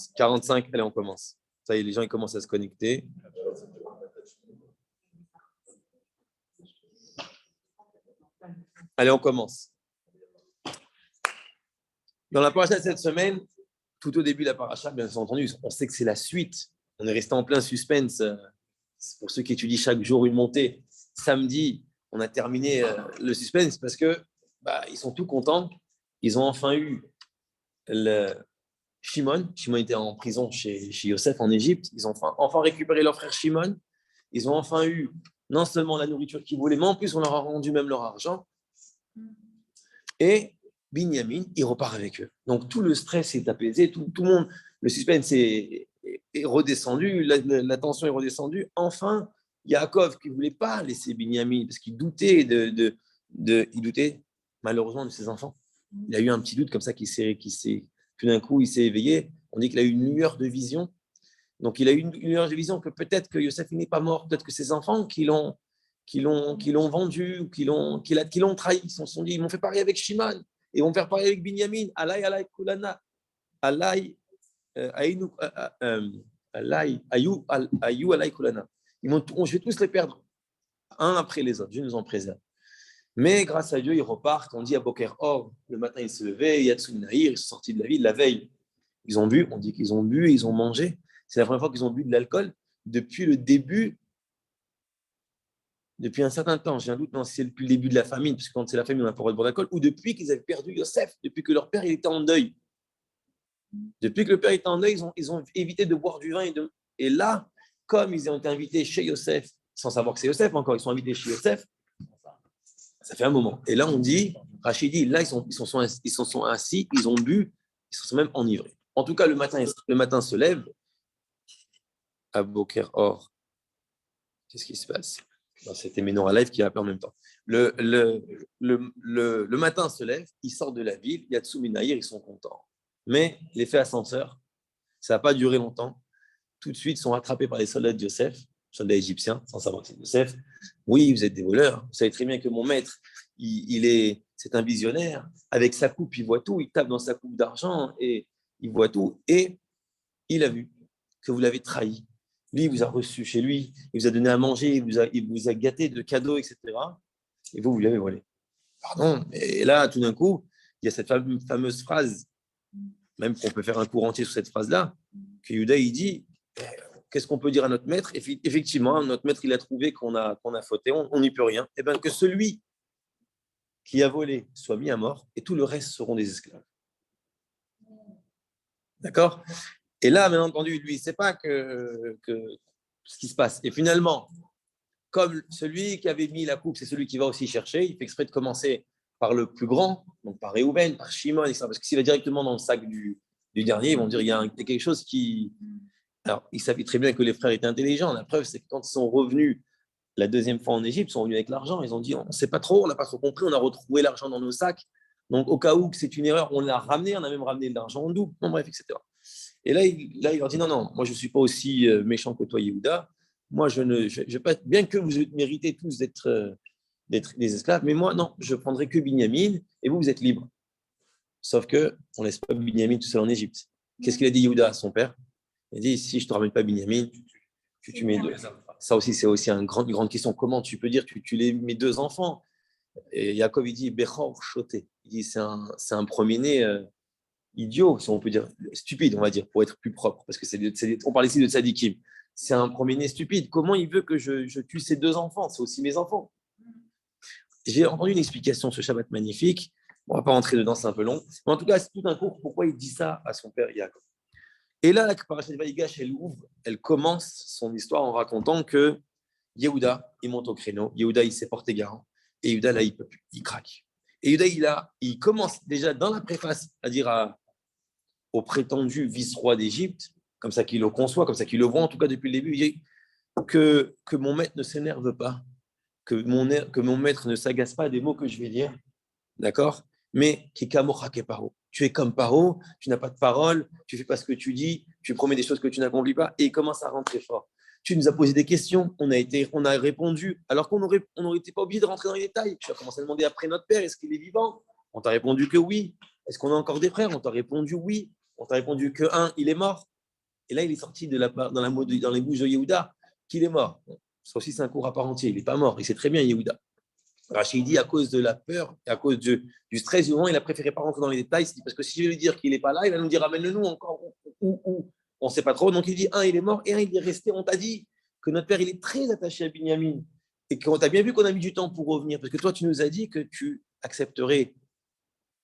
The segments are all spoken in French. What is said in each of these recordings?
45, allez, on commence. Ça y est, les gens ils commencent à se connecter. Allez, on commence. Dans la paracha de cette semaine, tout au début de la paracha, bien entendu, on sait que c'est la suite. On est resté en plein suspense. Pour ceux qui étudient chaque jour une montée, samedi, on a terminé le suspense parce que ils sont tout contents. Ils ont enfin eu le Shimon. Shimon était en prison chez Yosef en Égypte. Ils ont enfin récupéré leur frère Shimon. Ils ont enfin eu non seulement la nourriture qu'ils voulaient, mais en plus on leur a rendu même leur argent. Et Binyamin, il repart avec eux. Donc tout le stress est apaisé, tout le monde, le suspense est redescendu, la tension est redescendue. Enfin, Yaakov qui ne voulait pas laisser Binyamin parce qu'il doutait il doutait malheureusement de ses enfants. Il a eu un petit doute comme ça tout d'un coup il s'est éveillé. On dit qu'il a eu une lueur de vision. Donc il a eu une lueur de vision que peut-être que Yosef n'est pas mort, peut-être que ses enfants qui l'ont vendu, qui l'ont trahi, ils se sont dit, ils m'ont fait parier avec Shimon, et vont faire parier avec Binyamin, Alay Kulana, Alay Kulana. Je vais tous les perdre, un après les autres, Dieu nous en préserve. Mais grâce à Dieu, ils repartent, on dit à Boker Or, le matin ils se levaient, Yatsun Nahir, ils sont sortis de la ville, la veille, ils ont bu, on dit qu'ils ont bu, ils ont mangé, c'est la première fois qu'ils ont bu de l'alcool depuis le début. Depuis un certain temps, j'ai un doute, non, si c'est depuis le début de la famine, parce que quand c'est la famine, on n'a pas le droit de boire d'alcool, ou depuis qu'ils avaient perdu Yosef, depuis que leur père il était en deuil. Depuis que le père était en deuil, ils ont évité de boire du vin. Et là, comme ils ont été invités chez Yosef, sans savoir que c'est Yosef encore, ils sont invités chez Yosef, ça fait un moment. Et là, on dit, Rachid dit, là, ils se sont assis, ils ont bu, ils se sont même enivrés. En tout cas, le matin se lève, à Boker Or. Qu'est-ce qui se passe? C'était Menorah Live qui a appelé en même temps. Le matin se lève, ils sortent de la ville, Yatsou Minaïr, ils sont contents. Mais l'effet ascenseur, ça n'a pas duré longtemps. Tout de suite, ils sont rattrapés par les soldats de Yosef, soldats égyptiens, sans savoir que c'est Yosef. Oui, vous êtes des voleurs. Vous savez très bien que mon maître, c'est un visionnaire. Avec sa coupe, il voit tout. Il tape dans sa coupe d'argent et il voit tout. Et il a vu que vous l'avez trahi. Lui, il vous a reçu chez lui, il vous a donné à manger, il vous a gâté de cadeaux, etc. Et vous l'avez volé. Pardon. Et là, tout d'un coup, il y a cette fameuse phrase, même qu'on peut faire un cours entier sur cette phrase-là, que Yuda, il dit, qu'est-ce qu'on peut dire à notre maître? Effectivement, notre maître, il a trouvé qu'on a fauté, on n'y peut rien. Et bien, que celui qui a volé soit mis à mort, et tout le reste seront des esclaves. D'accord? Et là, bien entendu, lui, il ne sait pas que ce qui se passe. Et finalement, comme celui qui avait mis la coupe, c'est celui qui va aussi chercher, il fait exprès de commencer par le plus grand, donc par Réhouven, par Shimon, etc. Parce que s'il va directement dans le sac du dernier, ils vont dire il y a quelque chose qui... Alors, ils savaient très bien que les frères étaient intelligents. La preuve, c'est que quand ils sont revenus la deuxième fois en Égypte, ils sont revenus avec l'argent. Ils ont dit on ne sait pas trop, on n'a pas trop compris, on a retrouvé l'argent dans nos sacs. Donc, au cas où que c'est une erreur, on l'a ramené, on a même ramené de l'argent en double. Bon, bref, etc. Et là, il leur dit non, moi je ne suis pas aussi méchant que toi, Yehuda. Moi, je vais pas, bien que vous méritez tous d'être des esclaves, mais moi, non, je prendrai que Binyamin et vous êtes libres. Sauf qu'on ne laisse pas Binyamin tout seul en Égypte. Qu'est-ce qu'il a dit Yehuda à son père? Il a dit si je ne te ramène pas Binyamin, tu mets deux. Ça aussi, c'est aussi une grande question. Comment tu peux dire que tu les mes deux enfants? Et Yaakov, il dit Bechor choté. Il dit c'est un premier-né. Idiot, si on peut dire, stupide, on va dire, pour être plus propre, parce que on parle ici de tzadikim. C'est un premier-né stupide. Comment il veut que je tue ses deux enfants? C'est aussi mes enfants. J'ai entendu une explication ce Shabbat magnifique. On ne va pas rentrer dedans, c'est un peu long. Mais en tout cas, c'est tout un cours pourquoi il dit ça à son père Yaakov. Et là, la parashat de Vaïgash, elle commence son histoire en racontant que Yehuda, il monte au créneau. Yehuda, il s'est porté garant. Et Yehuda, là, il peut plus. Il craque. Et Yehuda, il commence déjà dans la préface à dire au prétendu vice-roi d'Égypte, comme ça qu'il le conçoit, comme ça qu'il le voit, en tout cas depuis le début, il dit que mon maître ne s'énerve pas, que mon maître ne s'agace pas des mots que je vais dire, d'accord? Mais tu es comme Paro, tu n'as pas de parole, tu ne fais pas ce que tu dis, tu promets des choses que tu n'accomplis pas, et il commence à rentrer fort. Tu nous as posé des questions, on a répondu, alors qu'on n'aurait été pas obligé de rentrer dans les détails. Tu as commencé à demander après notre père, est-ce qu'il est vivant? On t'a répondu que oui. Est-ce qu'on a encore des frères? On t'a répondu oui. On t'a répondu que un, il est mort. Et là, il est sorti dans les bouches de Yehuda qu'il est mort. Ça aussi, c'est un cours à part entier. Il n'est pas mort. Il sait très bien, Yehuda. Rachid dit à cause de la peur et à cause du stress du moment, il a préféré pas rentrer dans les détails. Parce que si je vais lui dire qu'il n'est pas là, il va nous dire amène-le-nous encore. On ne sait pas trop. Donc il dit un, il est mort et un, il est resté. On t'a dit que notre père, il est très attaché à Binyamin. Et qu'on t'a bien vu qu'on a mis du temps pour revenir. Parce que toi, tu nous as dit que tu accepterais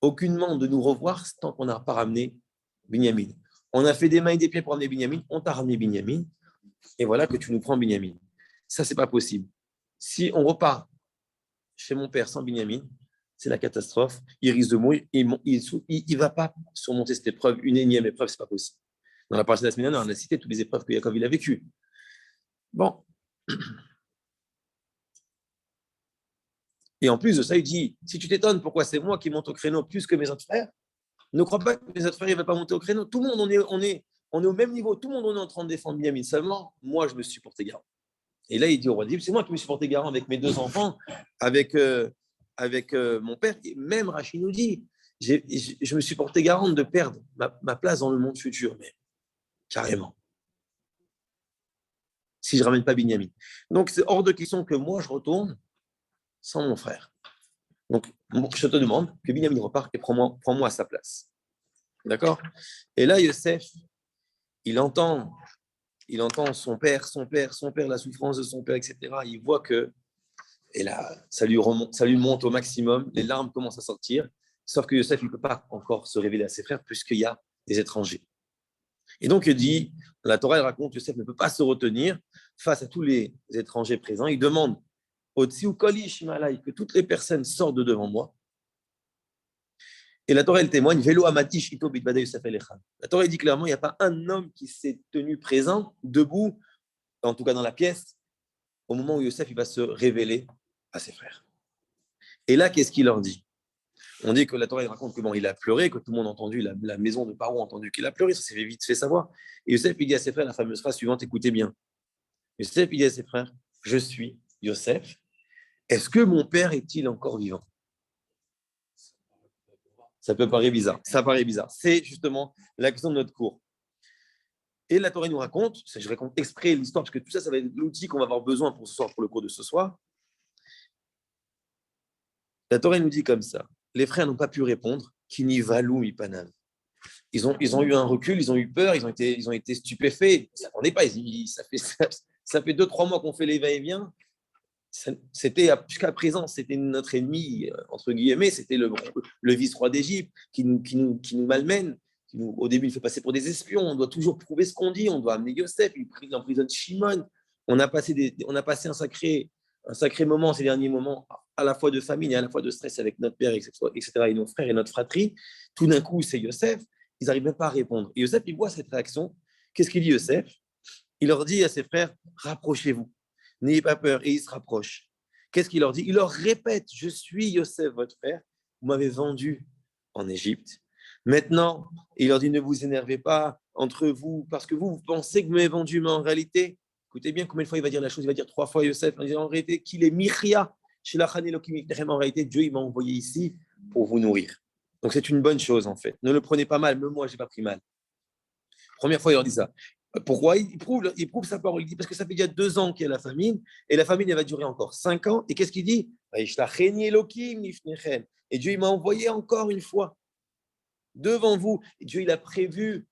aucunement de nous revoir tant qu'on n'a pas ramené Binyamin. On a fait des mains et des pieds pour ramener Binyamin. On t'a ramené Binyamin. Et voilà que tu nous prends Binyamin. Ça, c'est pas possible. Si on repart chez mon père sans Binyamin, c'est la catastrophe. Il risque de mourir. Il ne va pas surmonter cette épreuve. Une énième épreuve, c'est pas possible. Dans la partie de la semaine dernière, on a cité toutes les épreuves que Yaakov il a vécues. Bon. Et en plus de ça, il dit, si tu t'étonnes pourquoi c'est moi qui monte au créneau plus que mes autres frères, ne crois pas que mes autres frères ne vont pas monter au créneau. Tout le monde, on est au même niveau. Tout le monde, on est en train de défendre Binyamin. Seulement, moi, je me suis porté garant. Et là, il dit au roi, c'est moi qui me suis porté garant avec mes deux enfants, avec mon père. Et même Rachid nous dit, je me suis porté garant de perdre ma place dans le monde futur, mais carrément. Si je ne ramène pas Binyamin. Donc, c'est hors de question que moi, je retourne sans mon frère. Donc, je te demande que Binyamin reparte et prends-moi à sa place. D'accord? Et là, Yosef, il entend son père, la souffrance de son père, etc. Il voit que, et là, ça lui monte au maximum, les larmes commencent à sortir, sauf que Yosef, il ne peut pas encore se révéler à ses frères puisqu'il y a des étrangers. Et donc, il dit, la Torah, elle raconte que Yosef ne peut pas se retenir face à tous les étrangers présents. Il demande que toutes les personnes sortent de devant moi. Et la Torah, elle témoigne, Velo amatish ito bitbada Yosef elechad. La Torah dit clairement, il n'y a pas un homme qui s'est tenu présent, debout, en tout cas dans la pièce, au moment où Yosef il va se révéler à ses frères. Et là, qu'est-ce qu'il leur dit? On dit que la Torah raconte que il a pleuré, que tout le monde a entendu, la maison de Paro a entendu qu'il a pleuré, ça s'est vite fait savoir. Et Yosef, il dit à ses frères la fameuse phrase suivante, écoutez bien. Yosef, il dit à ses frères, je suis Yosef, est-ce que mon père est-il encore vivant? Ça peut paraître bizarre. Ça paraît bizarre. C'est justement la question de notre cours. Et la Torah nous raconte, je raconte exprès l'histoire, parce que tout ça, ça va être l'outil qu'on va avoir besoin pour ce soir, pour le cours de ce soir. La Torah nous dit comme ça. Les frères n'ont pas pu répondre. Kini valou mipanam. Ils ont eu un recul, ils ont eu peur, ils ont été stupéfaits. On n'est pas, ça fait 2-3 mois qu'on fait les va-et-vient. Jusqu'à présent, c'était notre ennemi, entre guillemets, c'était le vice-roi d'Égypte qui nous malmène. Au début, il fait passer pour des espions. On doit toujours prouver ce qu'on dit. On doit amener Yosef, il emprisonne Shimon. On a passé un sacré moment, ces derniers moments, à la fois de famine et à la fois de stress avec notre père, etc., et nos frères et notre fratrie. Tout d'un coup, c'est Yosef. Ils n'arrivent même pas à répondre. Et Yosef, il voit cette réaction. Qu'est-ce qu'il dit, Yosef? Il leur dit à ses frères, rapprochez-vous. N'ayez pas peur. Et ils se rapprochent. Qu'est-ce qu'il leur dit? Il leur répète, je suis Yosef, votre frère. Vous m'avez vendu en Égypte. Maintenant, il leur dit, ne vous énervez pas entre vous, parce que vous pensez que vous m'avez vendu, mais en réalité, écoutez bien combien de fois il va dire la chose, il va dire 3 fois Yosef, en réalité, qu'il est Michia, en réalité, Dieu il m'a envoyé ici pour vous nourrir. Donc c'est une bonne chose en fait. Ne le prenez pas mal, même moi, je n'ai pas pris mal. Première fois, il leur dit ça. Pourquoi? Il prouve sa parole. Il dit parce que ça fait déjà 2 ans qu'il y a la famine, et la famine, elle va durer encore 5 ans. Et qu'est-ce qu'il dit? Et Dieu, il m'a envoyé encore une fois devant vous. Et Dieu, il a prévu.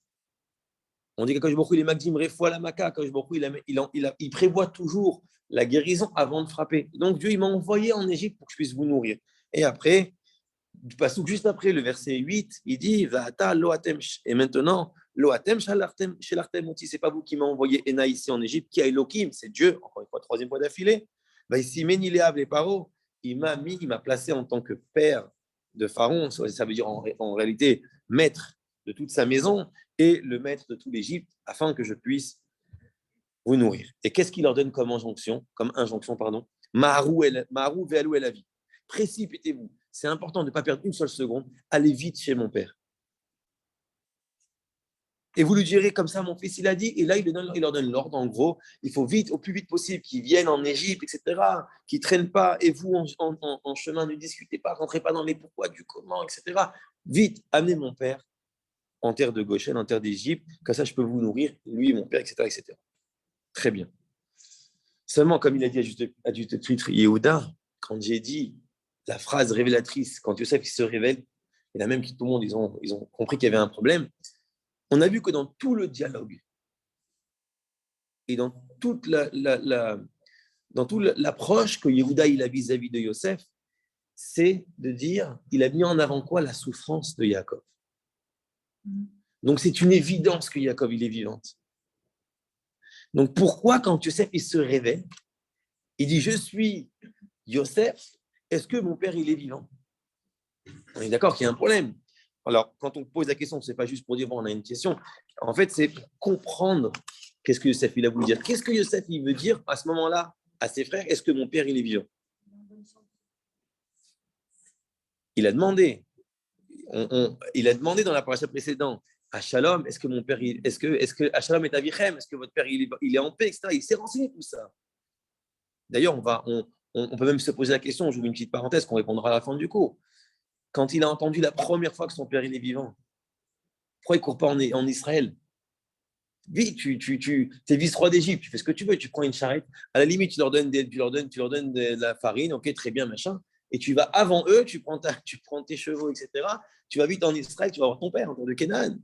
On dit que quand il est Magdim, Refoua la Maka, quand il prévoit toujours la guérison avant de frapper. Donc Dieu, il m'a envoyé en Égypte pour que je puisse vous nourrir. Et après, juste après, le verset 8, il dit Va'ata loatem. Et maintenant, loatem shelartem oti. C'est pas vous qui m'avez envoyé Ena ici en Égypte, qui a Elohim, c'est Dieu, encore une fois, 3e fois d'affilée. Ici, Méniléab les Paro, il m'a placé en tant que père de Pharaon, ça veut dire en réalité maître de toute sa maison et le maître de tout l'Égypte, afin que je puisse vous nourrir. Et qu'est-ce qu'il leur donne comme injonction, pardon? Maharou ve'alou el avi. Précipitez-vous. C'est important de ne pas perdre une seule seconde. Allez vite chez mon père. Et vous lui direz comme ça, mon fils, il a dit, et là, il leur donne l'ordre, en gros, il faut vite, au plus vite possible, qu'ils viennent en Égypte, etc., qu'ils ne traînent pas, et vous, en chemin, ne discutez pas, rentrez pas dans les pourquoi, du comment, etc. Vite, amenez mon père en terre de Goshen, en terre d'Égypte, comme ça je peux vous nourrir, lui et mon père, etc., etc. Très bien. Seulement, comme il a dit à juste titre Yehuda, quand j'ai dit la phrase révélatrice, quand Yosef il se révèle, il y en a même qui, tout le monde, ils ont compris qu'il y avait un problème. On a vu que dans tout le dialogue et dans toute l'approche que Yehuda il a vis-à-vis de Yosef, c'est de dire, il a mis en avant quoi? La souffrance de Yaakov. Donc, c'est une évidence que Yaakov, il est vivante. Donc, pourquoi, quand Yosef, il se révèle, il dit, je suis Yosef, est-ce que mon père, il est vivant? On est d'accord qu'il y a un problème. Alors, quand on pose la question, ce n'est pas juste pour dire, bon, on a une question. En fait, c'est pour comprendre qu'est-ce que Yosef, il a voulu dire. Qu'est-ce que Yosef, il veut dire à ce moment-là à ses frères? Est-ce que mon père, il est vivant? Il a demandé. Il a demandé dans la paracha précédente à Shalom, est-ce que mon père, est-ce que à Shalom est avichem, est-ce que votre père il est en paix, etc. Il s'est renseigné tout ça. D'ailleurs, on peut même se poser la question, j'ouvre une petite parenthèse qu'on répondra à la fin du cours. Quand il a entendu la première fois que son père il est vivant, pourquoi il ne court pas en Israël? Vite, tu es vice-roi d'Égypte, tu fais ce que tu veux, tu prends une charrette, à la limite, tu leur donnes de la farine, ok, très bien, machin, et tu vas avant eux, tu prends tes chevaux, etc. Tu vas vite en Israël, tu vas voir ton père, en terre de Canaan.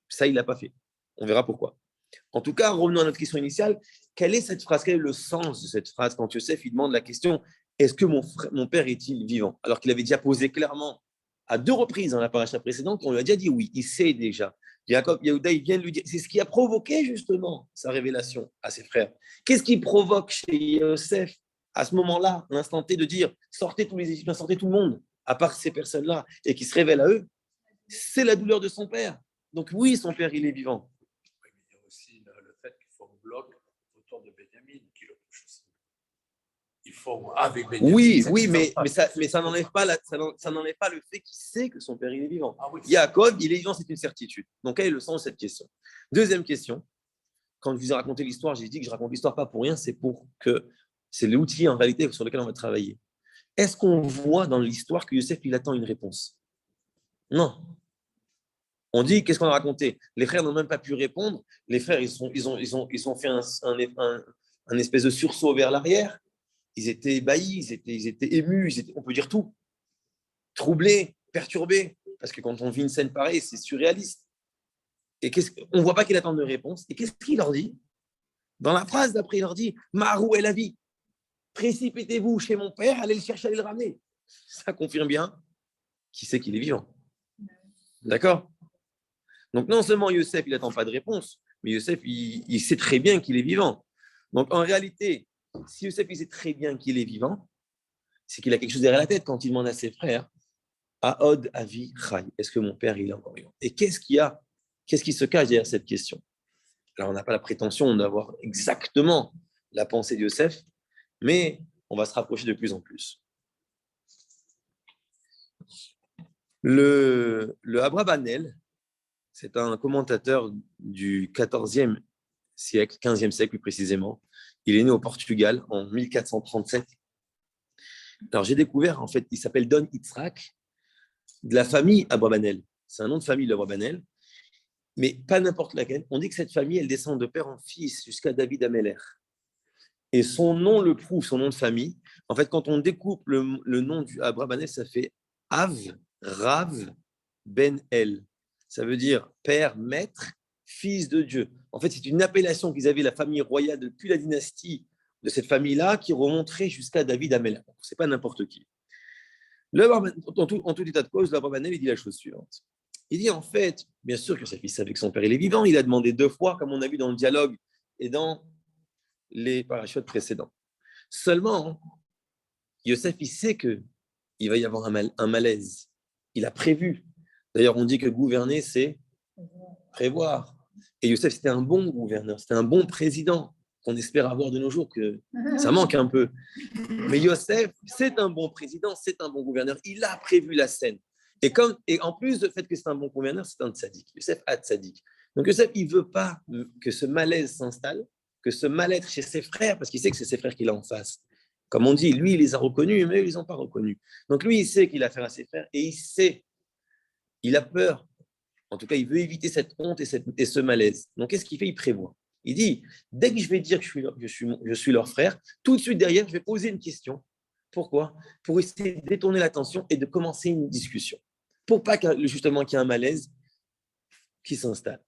Ça, il ne l'a pas fait. On verra pourquoi. En tout cas, revenons à notre question initiale. Quelle est cette phrase? Quel est le sens de cette phrase quand Yosef il demande la question, est-ce que mon père est-il vivant? Alors qu'il avait déjà posé clairement à 2 reprises dans la paracha précédente, on lui a déjà dit oui, il sait déjà. Jacob, Yehuda, il vient de lui dire, c'est ce qui a provoqué justement sa révélation à ses frères. Qu'est-ce qui provoque chez Yosef à ce moment-là, l'instant T, de dire sortez tous les Égyptiens, sortez tout le monde, à part ces personnes-là, et qui se révèlent à eux? C'est la douleur de son père. Donc oui, son père, il est vivant. Oui, mais il y a aussi le fait qu'il forme bloc autour de Benjamin qui le touche aussi. Il forme avec Benjamin. Oui, mais ça n'enlève pas, ça n'enlève pas le fait qu'il sait que son père, il est vivant. Ah oui, Yaakov, il est vivant, c'est une certitude. Donc, quel est le sens de cette question? Deuxième question. Quand je vous ai raconté l'histoire, j'ai dit que je raconte l'histoire pas pour rien, c'est pour que c'est l'outil en réalité sur lequel on va travailler. Est-ce qu'on voit dans l'histoire que Yosef, il attend une réponse? Non. On dit, qu'est-ce qu'on a raconté? Les frères n'ont même pas pu répondre. Les frères, ils ont fait un espèce de sursaut vers l'arrière. Ils étaient ébahis, ils étaient émus, on peut dire tout. Troublés, perturbés. Parce que quand on vit une scène pareille, c'est surréaliste. Et on ne voit pas qu'il attend de réponse. Et qu'est-ce qu'il leur dit? Dans la phrase d'après, il leur dit Marou est la vie. Précipitez-vous chez mon père, allez le chercher, allez le ramener. Ça confirme bien qui sait qu'il est vivant. D'accord? Donc, non seulement Yosef, il n'attend pas de réponse, mais Yosef, il sait très bien qu'il est vivant. Donc, en réalité, si Yosef, il sait très bien qu'il est vivant, c'est qu'il a quelque chose derrière la tête quand il demande à ses frères Aod Avi Chai, est-ce que mon père, il est encore vivant? Et qu'est-ce qui se cache derrière cette question? Alors, on n'a pas la prétention d'avoir exactement la pensée de Yosef, mais on va se rapprocher de plus en plus. Le Abrabanel, c'est un commentateur du XIVe siècle, XVe siècle plus précisément. Il est né au Portugal en 1437. Alors, j'ai découvert, en fait, il s'appelle Don Yitzhak, de la famille Abrabanel. C'est un nom de famille, l'Abrabanel, mais pas n'importe laquelle. On dit que cette famille, elle descend de père en fils jusqu'à David Ameller. Et son nom le prouve, son nom de famille. En fait, quand on découpe le nom du Abrabanel, ça fait Av, Rav, Ben El. Ça veut dire père, maître, fils de Dieu. En fait, c'est une appellation qu'ils avaient, la famille royale, depuis la dynastie de cette famille-là, qui remonterait jusqu'à David Ameller. Ce n'est pas n'importe qui. En tout état de cause, l'Abrabanel, il dit la chose suivante. Il dit en fait, bien sûr que sa fille savait que son père il est vivant, il a demandé 2 fois, comme on a vu dans le dialogue et dans les parachutes précédents. Seulement, Yosef, il sait qu'il va y avoir un malaise. Il a prévu. D'ailleurs, on dit que gouverner, c'est prévoir. Et Yosef, c'était un bon gouverneur, c'était un bon président qu'on espère avoir de nos jours, que ça manque un peu. Mais Yosef, c'est un bon président, c'est un bon gouverneur. Il a prévu la scène. Et en plus du fait que c'est un bon gouverneur, c'est un tzaddik. Yosef a tzaddik. Donc Yosef, il ne veut pas que ce malaise s'installe, que ce mal-être chez ses frères, parce qu'il sait que c'est ses frères qu'il a en face. Comme on dit, lui, il les a reconnus, mais eux, ils ne les ont pas reconnus. Donc lui, il sait qu'il a affaire à ses frères et il a peur En tout cas, il veut éviter cette honte et ce malaise. Donc, qu'est-ce qu'il fait? Il prévoit. Il dit, dès que je vais dire que je suis leur frère, tout de suite derrière, je vais poser une question. Pourquoi? Pour essayer de détourner l'attention et de commencer une discussion. Pour pas justement qu'il y ait un malaise qui s'installe.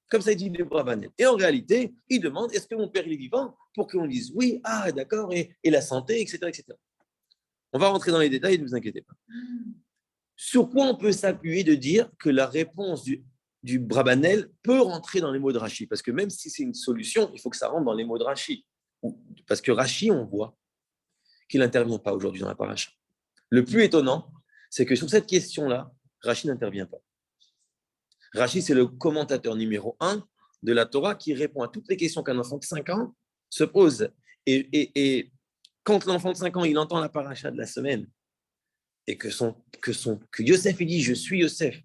Comme ça, il dit le Brabanel. Et en réalité, il demande, est-ce que mon père est vivant? Pour qu'on dise oui, ah d'accord, et la santé, etc., etc. On va rentrer dans les détails, ne vous inquiétez pas. Sur quoi on peut s'appuyer de dire que la réponse du Brabanel peut rentrer dans les mots de Rashi? Parce que même si c'est une solution, il faut que ça rentre dans les mots de Rashi. Parce que Rashi, on voit qu'il n'intervient pas aujourd'hui dans la paracha. Le plus étonnant, c'est que sur cette question-là, Rashi n'intervient pas. Rashi, c'est le commentateur numéro 1 de la Torah qui répond à toutes les questions qu'un enfant de 5 ans se pose. Et quand l'enfant de 5 ans, il entend la paracha de la semaine et que Yosef, il dit, je suis Yosef.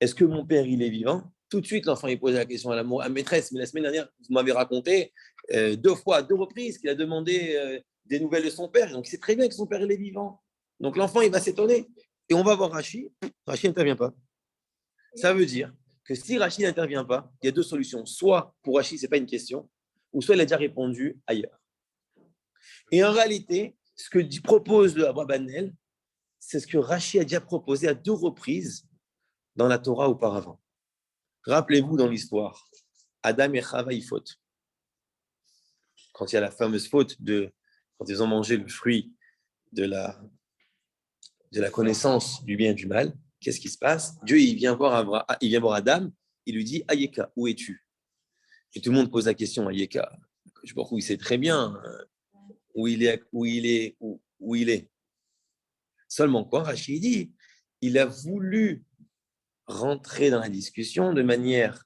Est-ce que mon père, il est vivant? Tout de suite, l'enfant, il pose la question à la maîtresse. Mais la semaine dernière, vous m'avez raconté 2 reprises, qu'il a demandé des nouvelles de son père. Donc, il sait très bien que son père, il est vivant. Donc, l'enfant, il va s'étonner. Et on va voir Rashi. Rashi n'intervient pas. Ça veut dire que si Rashi n'intervient pas, il y a 2 solutions. Soit, pour Rashi, ce n'est pas une question, ou soit il a déjà répondu ailleurs. Et en réalité, ce que propose le Abrabanel, c'est ce que Rashi a déjà proposé à 2 reprises dans la Torah auparavant. Rappelez-vous dans l'histoire, Adam et Chava, ils fautent. Quand il y a la fameuse faute quand ils ont mangé le fruit de la connaissance du bien et du mal, qu'est-ce qui se passe? Dieu, il vient voir Adam, il lui dit, Ayeka, où es-tu? Et tout le monde pose la question, Ayeka, je sais pas où il sait très bien où il est. Seulement quoi, Rachid dit, il a voulu rentrer dans la discussion de manière,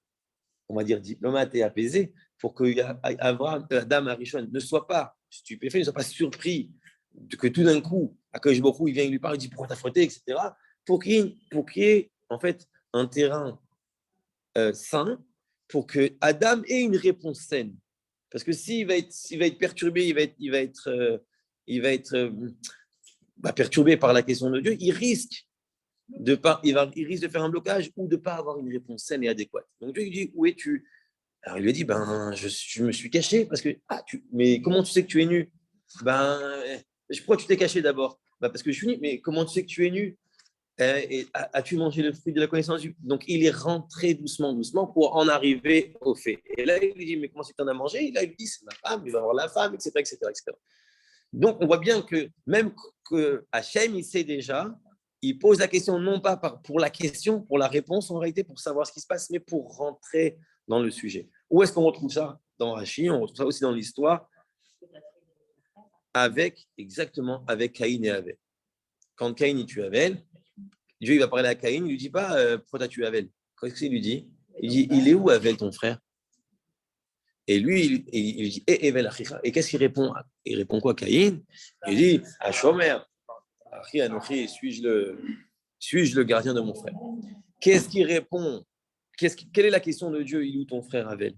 on va dire, diplomate et apaisée, pour que Adam Arishon ne soit pas stupéfait, ne soit pas surpris que tout d'un coup, Akadosh Baruch Hu, il vient, il lui parle, il dit pourquoi t'as frotté, etc. Pour qu'il y ait en fait un terrain sain, pour que Adam ait une réponse saine. Parce que s'il va être perturbé, il va être perturbé par la question de Dieu, il risque de faire un blocage ou de ne pas avoir une réponse saine et adéquate. Donc Dieu lui dit, où es-tu? Alors il lui dit, je me suis caché parce que, mais comment tu sais que tu es nu? Pourquoi tu t'es caché d'abord? Parce que je suis nu, mais comment tu sais que tu es nu? As-tu mangé le fruit de la connaissance? Donc il est rentré doucement pour en arriver au fait. Et là il lui dit, mais comment c'est que tu en as mangé? Et là il lui dit, c'est ma femme, il va avoir la femme, etc., etc., etc. Donc on voit bien que même que Hachem, il sait déjà, il pose la question non pas pour la question, pour la réponse en réalité, pour savoir ce qui se passe, mais pour rentrer dans le sujet. Où est-ce qu'on retrouve ça? Dans Rashi, on retrouve ça aussi dans l'histoire avec Caïn et Abel. Quand Caïn il tue Abel, Dieu il va parler à Caïn, il ne lui dit pas pourquoi tu as tué Abel. Qu'est-ce qu'il lui dit? Il dit, il est où Abel ton frère? Et lui, il dit, Evel Achicha. Et qu'est-ce qu'il répond? Il répond quoi, Caïn? Il dit, Ashomer, Achi Anochi, suis-je le gardien de mon frère? Qu'est-ce qu'il répond? Quelle est la question de Dieu? Il est où ton frère Abel?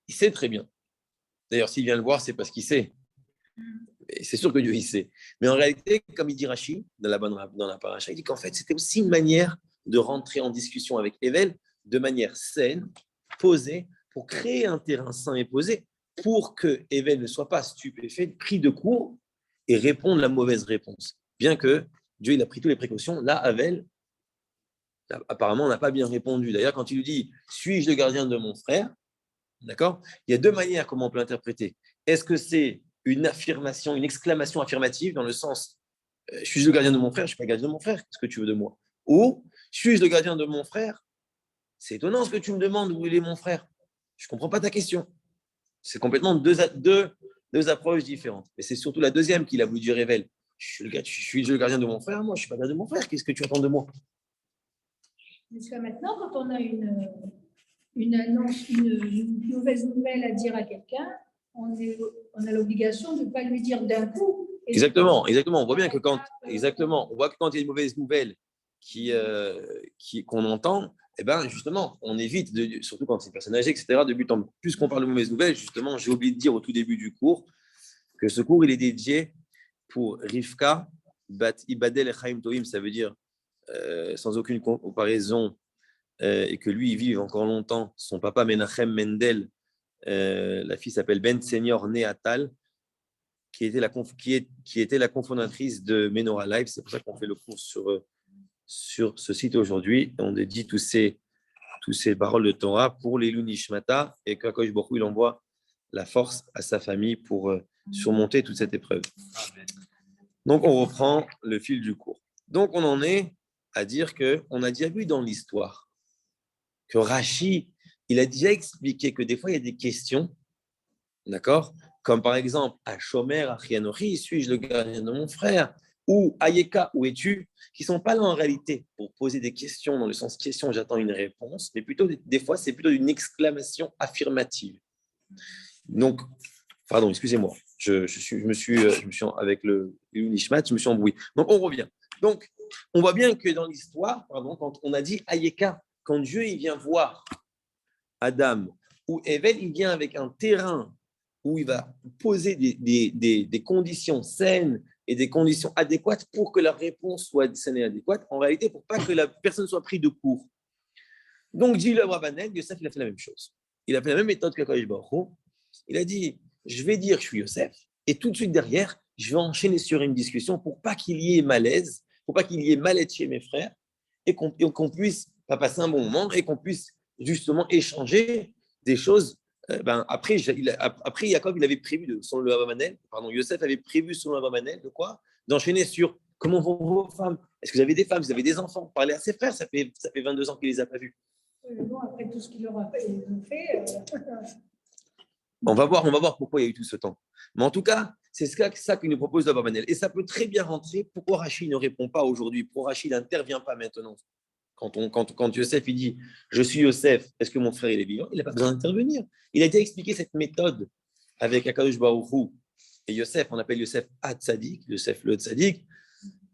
Il sait très bien. D'ailleurs, s'il vient le voir, c'est parce qu'il sait. Et c'est sûr que Dieu, il sait. Mais en réalité, comme il dit Rashi, dans la paracha, il dit qu'en fait, c'était aussi une manière de rentrer en discussion avec Evel de manière saine, posée, pour créer un terrain sain et posé, pour que Evel ne soit pas stupéfait, pris de court et réponde la mauvaise réponse. Bien que Dieu, il a pris toutes les précautions, là, Abel, apparemment, n'a pas bien répondu. D'ailleurs, quand il lui dit « Suis-je le gardien de mon frère ?» D'accord? Il y a 2 manières comment on peut l'interpréter. Est-ce que c'est une affirmation, une exclamation affirmative dans le sens « Suis-je le gardien de mon frère ?» Je ne suis pas le gardien de mon frère. Qu'est-ce que tu veux de moi? Ou « Suis-je le gardien de mon frère ?» C'est étonnant ce que tu me demandes où il est mon frère. Je ne comprends pas ta question. C'est complètement deux approches différentes. Mais c'est surtout la deuxième qu'il a voulu dire révèle. Je suis le gardien de mon frère, moi, je ne suis pas le gardien de mon frère. Qu'est-ce que tu attends de moi? Jusqu'à maintenant, quand on a une annonce, une mauvaise nouvelle à dire à quelqu'un, on a l'obligation de ne pas lui dire d'un coup. Exactement. On voit bien que quand il y a une mauvaise nouvelle qu'on entend, eh ben justement, on évite, surtout quand c'est une personne âgée, etc., de but en but. Puisqu'on parle de mauvaises nouvelles, justement, j'ai oublié de dire au tout début du cours que ce cours, il est dédié pour Rivka Bat Ibadel Echaim Toim, ça veut dire sans aucune comparaison, et que lui, il vive encore longtemps, son papa Menachem Mendel, la fille s'appelle Ben Senior Neatal, qui était la cofondatrice de Menorah Live. C'est pour ça qu'on fait le cours sur ce site aujourd'hui. On dédie tous ces paroles de Torah pour les Nishmata, et qu'Akadosh Baruch Hu, il envoie la force à sa famille pour surmonter toute cette épreuve. Donc, on reprend le fil du cours. Donc, on en est à dire qu'on a déjà vu dans l'histoire que Rashi, il a déjà expliqué que des fois, il y a des questions, d'accord, comme par exemple, à Shomer, à Chianochi, suis-je le gardien de mon frère, ou Ayeka, où es-tu, qui ne sont pas là en réalité pour poser des questions dans le sens question, j'attends une réponse, mais plutôt des fois, c'est plutôt une exclamation affirmative. Donc, pardon, excusez-moi, je me suis avec le Nishmat, je me suis embrouillé. Donc, on revient. Donc, on voit bien que dans l'histoire, quand on a dit Ayeka, quand Dieu il vient voir Adam, ou Evel, il vient avec un terrain où il va poser des conditions saines et des conditions adéquates pour que la réponse soit saine et adéquate, en réalité, pour pas que la personne soit prise de court. Donc, dit le Abravanel, Yosef, il a fait la même chose. Il a fait la même méthode qu'Akadosh Baruch Hu. Il a dit, je vais dire que je suis Yosef, et tout de suite derrière, je vais enchaîner sur une discussion pour pas qu'il y ait malaise, pour pas qu'il y ait mal-être chez mes frères, et qu'on puisse pas passer un bon moment, et qu'on puisse justement échanger des choses. Après, Jacob, il avait prévu, selon le Abravanel, Yosef avait prévu, selon le Abravanel, de quoi? D'enchaîner sur comment vont vos femmes. Est-ce que vous avez des femmes, vous avez des enfants? Parler à ses frères, ça fait 22 ans qu'il ne les a pas vus. Bon, après tout ce qu'ils leur ont fait. On va voir pourquoi il y a eu tout ce temps. Mais en tout cas, c'est ça qu'il nous propose Abravanel. Et ça peut très bien rentrer. Pourquoi Rachid ne répond pas aujourd'hui? Pourquoi Rachid n'intervient pas maintenant? Quand Yosef il dit « Je suis Yosef, est-ce que mon frère il est vivant ?» Il n'a pas besoin d'intervenir. Il a déjà expliqué cette méthode avec Akadosh Baruch Hu. Et Yosef, on appelle Yosef Hatzadik, Yosef le Tzadik.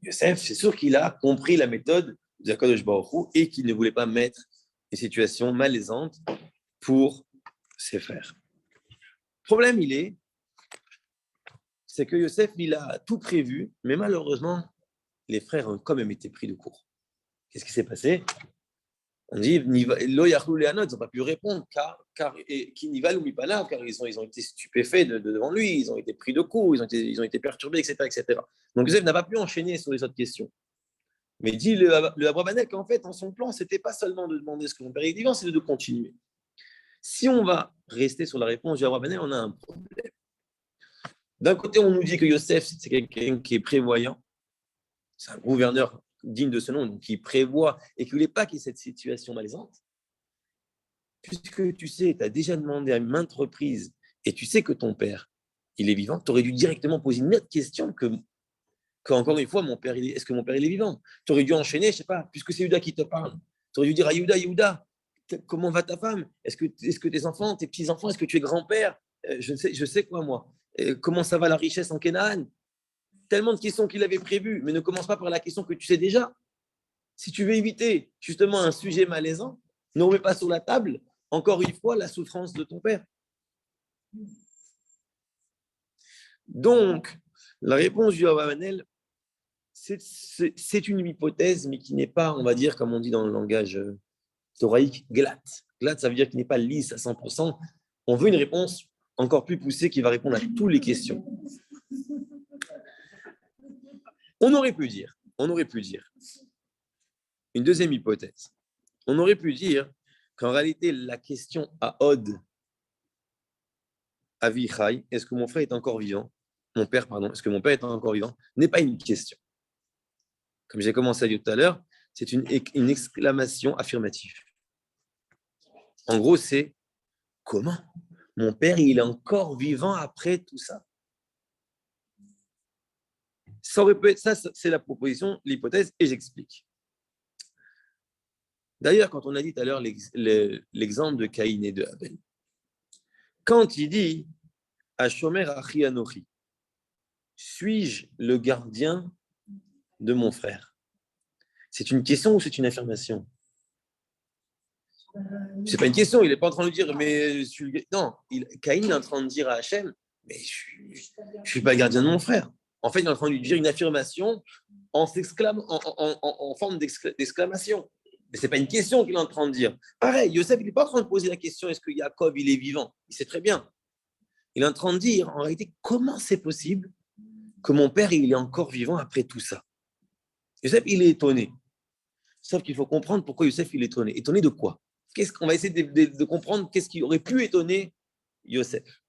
Yosef, c'est sûr qu'il a compris la méthode d'Akadosh Baruch Hu et qu'il ne voulait pas mettre une situation malaisante pour ses frères. Le problème, c'est que Yosef, il a tout prévu, mais malheureusement, les frères ont quand même été pris de court. Qu'est-ce qui s'est passé? On dit, ils n'ont pas pu répondre, car ils ont été stupéfaits devant lui, ils ont été pris de court, ils ont été perturbés, etc. Donc Yosef n'a pas pu enchaîner sur les autres questions. Mais dit le Abravanel qu'en fait, en son plan, ce n'était pas seulement de demander ce que mon père est vivant, c'est de continuer. Si on va rester sur la réponse du Abravanel, on a un problème. D'un côté, on nous dit que Yosef, c'est quelqu'un qui est prévoyant, c'est un gouverneur digne de ce nom, donc qui prévoit et qui ne voulait pas qu'il y ait cette situation malaisante. Puisque tu sais, tu as déjà demandé à maintes reprises et tu sais que ton père, il est vivant, tu aurais dû directement poser une autre question encore une fois, est-ce que mon père il est vivant? Tu aurais dû enchaîner, je ne sais pas, puisque c'est Yehuda qui te parle. Tu aurais dû dire à Yehuda, comment va ta femme? Est-ce que tes enfants, tes petits-enfants, est-ce que tu es grand-père? Je sais quoi, moi. Comment ça va la richesse en Canaan? Tellement de questions qu'il avait prévues, mais ne commence pas par la question que tu sais déjà. Si tu veux éviter justement un sujet malaisant, ne remets pas sur la table, encore une fois, la souffrance de ton père. Donc, la réponse du Abravanel, c'est une hypothèse, mais qui n'est pas, on va dire, comme on dit dans le langage thoraïque, glatte. Glatte, ça veut dire qu'il n'est pas lisse à 100%. On veut une réponse encore plus poussée qui va répondre à toutes les questions. On aurait pu dire, une deuxième hypothèse. On aurait pu dire qu'en réalité, la question à Od, Avichai, est-ce que mon frère est encore vivant? Mon père, pardon, est-ce que mon père est encore vivant? N'est pas une question. Comme j'ai commencé à dire tout à l'heure, c'est une exclamation affirmative. En gros, c'est comment? Mon père, il est encore vivant après tout ça? Ça aurait pu être ça, c'est la proposition, l'hypothèse, et j'explique. D'ailleurs, quand on a dit tout à l'heure l'exemple de Caïn et de Abel, quand il dit Ashomer achi anochi, suis-je le gardien de mon frère? C'est une question ou c'est une affirmation? C'est pas une question, il n'est pas en train de dire, mais non, Caïn est en train de dire à Hachem, mais je ne suis pas le gardien de mon frère. En fait, il est en train de lui dire une affirmation en forme d'exclamation. Mais ce n'est pas une question qu'il est en train de dire. Pareil, Yosef, il n'est pas en train de poser la question est-ce que Yaakov, il est vivant? Il sait très bien. Il est en train de dire, en réalité, comment c'est possible que mon père, il est encore vivant après tout ça? Yosef, il est étonné. Sauf qu'il faut comprendre pourquoi Yosef, il est étonné. Étonné de quoi? Qu'est-ce qu'on va essayer de comprendre qu'est-ce qui aurait pu étonner Yosef.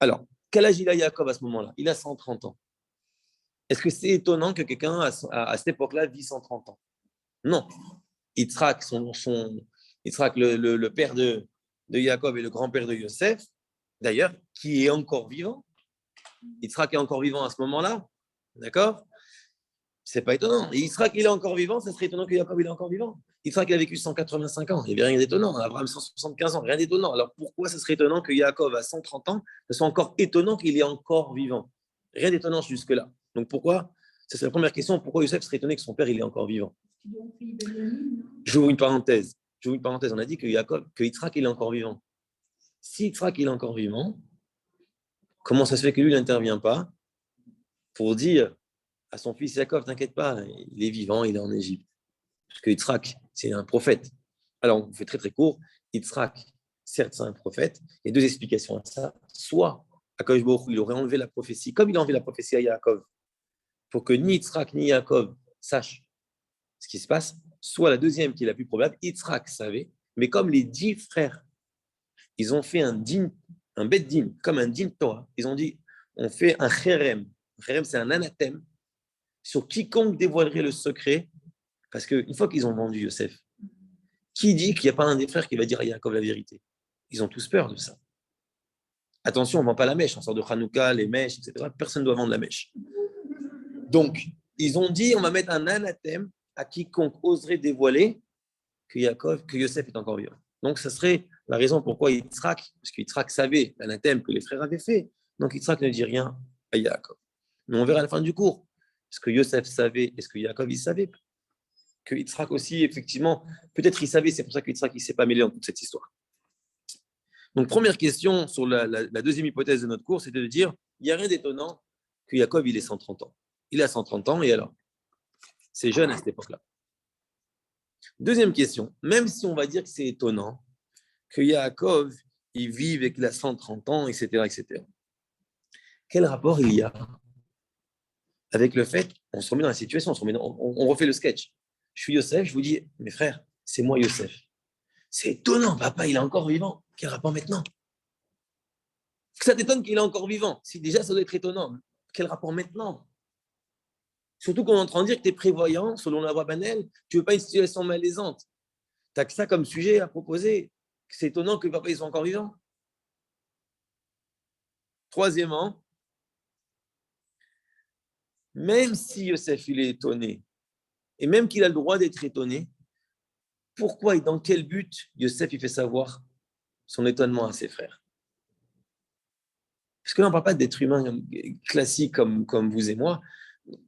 Alors, quel âge il a Yaakov à ce moment-là? Il a 130 ans. Est-ce que c'est étonnant que quelqu'un à cette époque-là vit 130 ans? Non. Yitzhak, Yitzhak le père de Yaakov et le grand-père de Yosef, d'ailleurs, qui est encore vivant. Yitzhak est encore vivant à ce moment-là. D'accord? C'est pas étonnant. Et Yitzhak, il est encore vivant, ça serait étonnant que Yaakov, il est encore vivant. Yitzhak, il a vécu 185 ans. Il n'y avait rien d'étonnant. Abraham, 175 ans. Rien d'étonnant. Alors pourquoi ça serait étonnant que Yaakov, à 130 ans, ce soit encore étonnant qu'il est encore vivant? Rien d'étonnant jusque-là. Donc pourquoi? C'est la première question. Pourquoi Yosef serait étonné que son père, il est encore vivant? J'ouvre une parenthèse. On a dit que Yitzhak, il est encore vivant. Si Yitzhak, il est encore vivant, comment ça se fait que lui, il n'intervient pas pour dire à son fils Yaakov, t'inquiète pas, il est vivant, il est en Égypte. Parce que Yitzhak, c'est un prophète. Alors, on fait très très court. Yitzhak, certes, c'est un prophète. Il y a deux explications à ça. Soit, Akadosh Baruch Hu, il aurait enlevé la prophétie, comme il a enlevé la prophétie à Yaakov, pour que ni Yitzhak ni Yaakov sachent ce qui se passe. Soit la deuxième, qui est la plus probable, Yitzhak savait, mais comme les 10 frères, ils ont fait un bet din, comme un din Torah, ils ont dit, on fait un cherem. Un cherem, c'est un anathème sur quiconque dévoilerait le secret, parce qu'une fois qu'ils ont vendu Yosef, qui dit qu'il n'y a pas un des frères qui va dire à Yaakov la vérité? Ils ont tous peur de ça. Attention, on ne vend pas la mèche, on sort de Hanouka, les mèches, etc. Personne ne doit vendre la mèche. Donc, ils ont dit, on va mettre un anathème à quiconque oserait dévoiler que Yosef est encore vivant. Donc, ça serait la raison pourquoi Yitzhak, parce que Yitzhak savait l'anathème que les frères avaient fait, donc Yitzhak ne dit rien à Yaakov. Mais on verra à la fin du cours. Est-ce que Yosef savait? Est-ce que Yaakov, il savait? Que Yitzhak aussi, effectivement, peut-être il savait, c'est pour ça que Yitzhak, il ne s'est pas mêlé dans toute cette histoire. Donc, première question sur la deuxième hypothèse de notre cours, c'était de dire, il n'y a rien d'étonnant que Yaakov, il ait 130 ans. Il a 130 ans, et alors? C'est jeune à cette époque-là. Deuxième question, même si on va dire que c'est étonnant que Yaakov, il vive et qu'il a 130 ans, etc., etc., quel rapport il y a avec le fait, on se remet dans la situation, on refait le sketch. Je suis Yosef, je vous dis, mes frères, c'est moi Yosef. C'est étonnant, papa, il est encore vivant. Quel rapport maintenant? Ça t'étonne qu'il est encore vivant. Si déjà, ça doit être étonnant. Quel rapport maintenant? Surtout qu'on est en train de dire que tu es prévoyant, selon la loi Banel, tu ne veux pas une situation malaisante. Tu as que ça comme sujet à proposer. C'est étonnant que papa, il soit encore vivant. Troisièmement, même si Yosef, il est étonné, et même qu'il a le droit d'être étonné, pourquoi et dans quel but Yosef, il fait savoir son étonnement à ses frères? Parce que là, on ne parle pas d'êtres humains classiques comme vous et moi.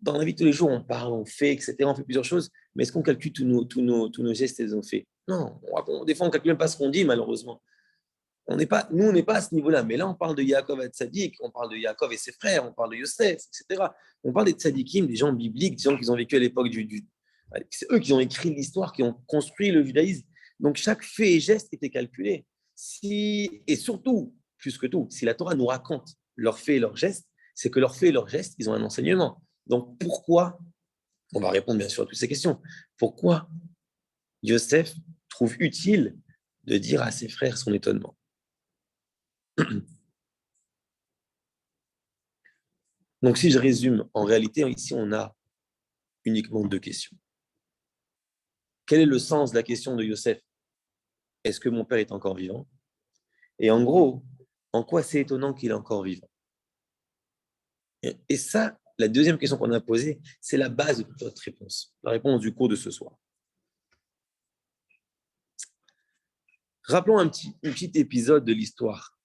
Dans la vie de tous les jours, on parle, on fait, etc. On fait plusieurs choses, mais est-ce qu'on calcule tous nos gestes et nos faits? Non, des fois, on ne calcule même pas ce qu'on dit, malheureusement. Nous, on n'est pas à ce niveau-là. Mais là, on parle de Yaakov et Tzadik, on parle de Yaakov et ses frères, on parle de Yosef, etc. On parle des Tzadikim, des gens bibliques, des gens qui ont vécu à l'époque c'est eux qui ont écrit l'histoire, qui ont construit le judaïsme. Donc, chaque fait et geste était calculé. Et surtout, plus que tout, si la Torah nous raconte leurs faits et leurs gestes, c'est que leurs faits et leurs gestes, ils ont un enseignement. Donc, pourquoi, on va répondre bien sûr à toutes ces questions, pourquoi Yosef trouve utile de dire à ses frères son étonnement? Donc, si je résume, en réalité, ici, on a uniquement deux questions. Quel est le sens de la question de Yosef? Est-ce que mon père est encore vivant? Et en gros, en quoi c'est étonnant qu'il est encore vivant? Et ça, la deuxième question qu'on a posée, c'est la base de toute notre réponse, la réponse du cours de ce soir. Rappelons un petit épisode de l'histoire.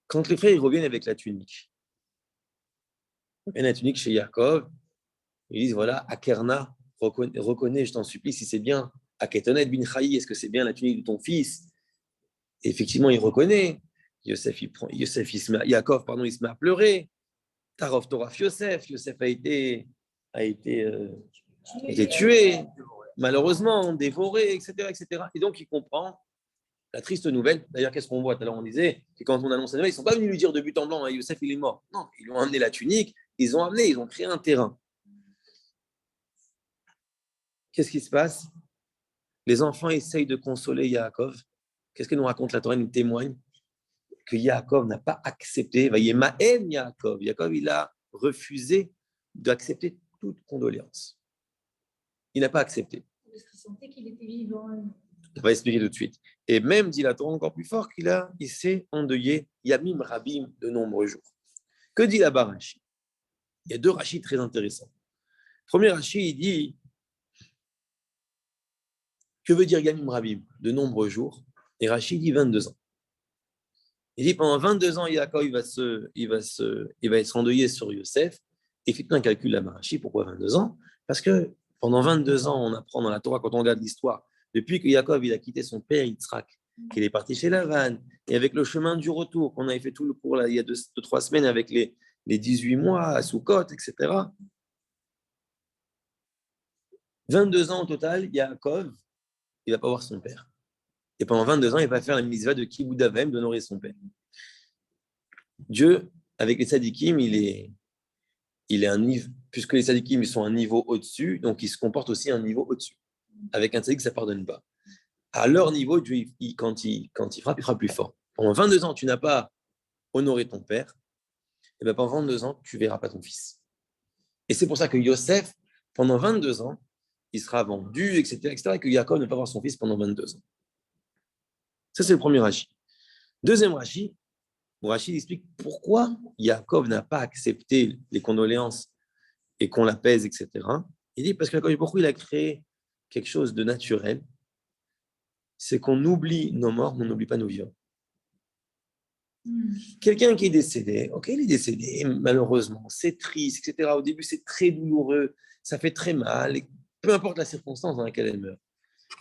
Quand les frères ils reviennent avec la tunique, la tunique chez Yaakov, ils disent voilà, Akerna, reconnais, je t'en supplie, si c'est bien, Aketonet bin Chaï, est-ce que c'est bien la tunique de ton fils? Et effectivement, il reconnaît. Yaakov, il se met à pleurer. Tarov Toraf Yosef. Yosef a été tué, malheureusement, dévoré, etc., etc. Et donc, il comprend la triste nouvelle. D'ailleurs, qu'est-ce qu'on voit tout à l'heure? On disait que quand on annonce la nouvelle, ils ne sont pas venus lui dire de but en blanc, hein, Yosef, il est mort. Non, ils lui ont amené la tunique, ils ont créé un terrain. Qu'est-ce qui se passe? Les enfants essayent de consoler Yaakov. Qu'est-ce que nous raconte la Torah? Il nous témoigne que Yaakov n'a pas accepté. Vayemahem Yaakov. Yaakov, il a refusé d'accepter toute condoléance. Il n'a pas accepté. Parce qu'il sentait qu'il était vivant. On va expliquer tout de suite. Et même, dit la Torah encore plus fort, il s'est endeuillé Yamim Rabim de nombreux jours. Que dit là-bas Rashi? Il y a deux Rashi très intéressants. Premier Rashi, il dit, que veut dire Yamim Rabim? De nombreux jours. Et Rashi dit 22 ans. Il dit, pendant 22 ans, Yaakov, il va être endeuillé sur Yosef. Et faites un calcul là-bas. Rashi, pourquoi 22 ans? Parce que pendant 22 ans, on apprend dans la Torah, quand on regarde l'histoire, depuis que Yaakov il a quitté son père Yitzhak, qu'il est parti chez Lavan, et avec le chemin du retour, qu'on avait fait tout le cours là, il y a 2-3 semaines avec les 18 mois à Soukot, etc. 22 ans au total, Yaakov, il ne va pas voir son père. Et pendant 22 ans, il va faire la mitzvah de Kibud Avim, d'honorer son père. Dieu, avec les tzadikim, il est un niveau, puisque les tzadikim ils sont un niveau au-dessus, donc il se comporte aussi un niveau au-dessus. Avec un tzadik, ça ne pardonne pas. À leur niveau, Dieu, quand il frappe, il frappe plus fort. Pendant 22 ans, tu n'as pas honoré ton père, et bien pendant 22 ans, tu ne verras pas ton fils. Et c'est pour ça que Yosef, pendant 22 ans, il sera vendu, etc., et que Yaakov ne va pas voir son fils pendant 22 ans. Ça, c'est le premier Rashi. Deuxième Rashi, Rashi explique pourquoi Yaakov n'a pas accepté les condoléances et qu'on l'apaise, etc. Il dit parce que pourquoi il a créé quelque chose de naturel, c'est qu'on oublie nos morts, mais on n'oublie pas nos vivants. Quelqu'un qui est décédé, ok, il est décédé, malheureusement, c'est triste, etc. Au début, c'est très douloureux, ça fait très mal, peu importe la circonstance dans laquelle elle meurt.